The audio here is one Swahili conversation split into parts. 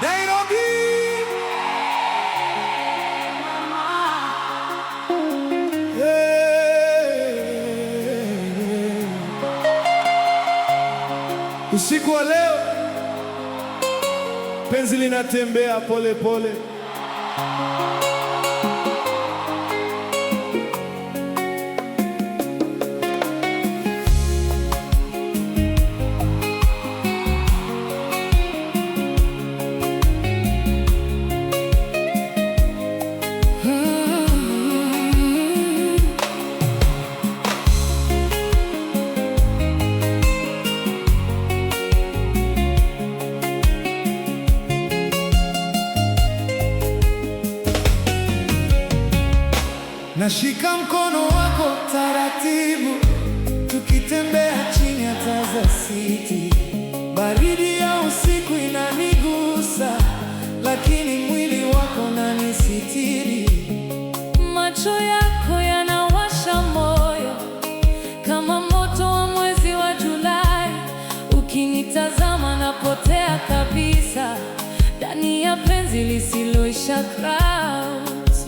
Nairobi. Usiku wa leo penzi linatembea pole pole. Nashika mkono wako taratibu, tukitembea chini ya taa za city. Baridi ya usiku inanigusa, lakini mwili wako unanisitiri. Macho yako yanawasha moyo kama moto wa mwezi wa Julai. Ukinitazama napotea kabisa ndani ya penzi lisiloisha clouds.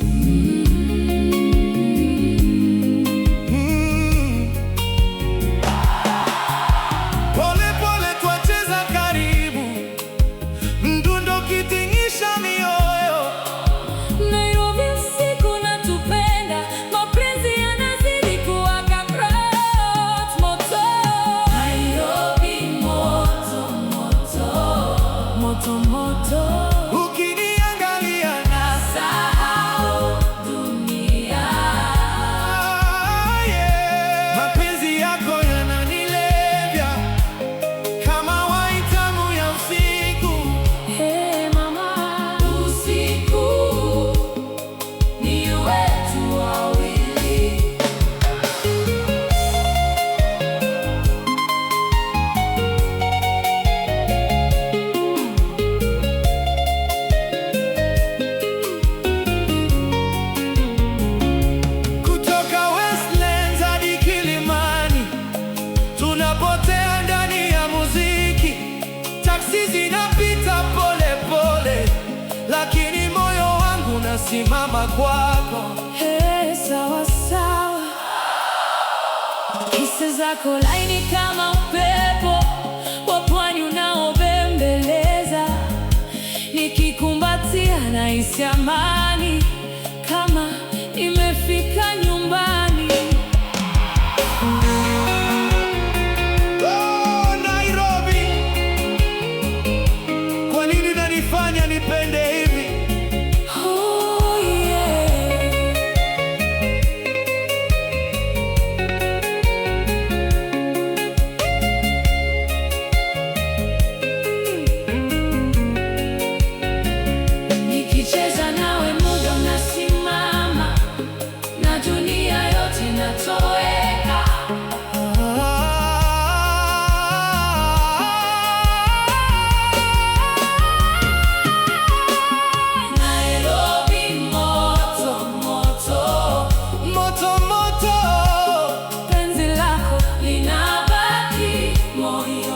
Ukiniangalia nasahau dunia. Mapenzi yako yananilevya kama wine tamu ya usiku. Hey mama, usiku ni wetu wawili. Zinapita pole pole, lakini moyo wangu unasimama kwako. Hey, sawa sawa. Hisia zako laini kama upepo wa pwani unaobembeleza. Nikikumbatia nahisi amani kama nimefika nyumbani. Nipende hivi. Oh yeah. Nikicheza nawe muda unasimama na dunia yote inatoweka. Moto moto, penzi lako linabaki moyo.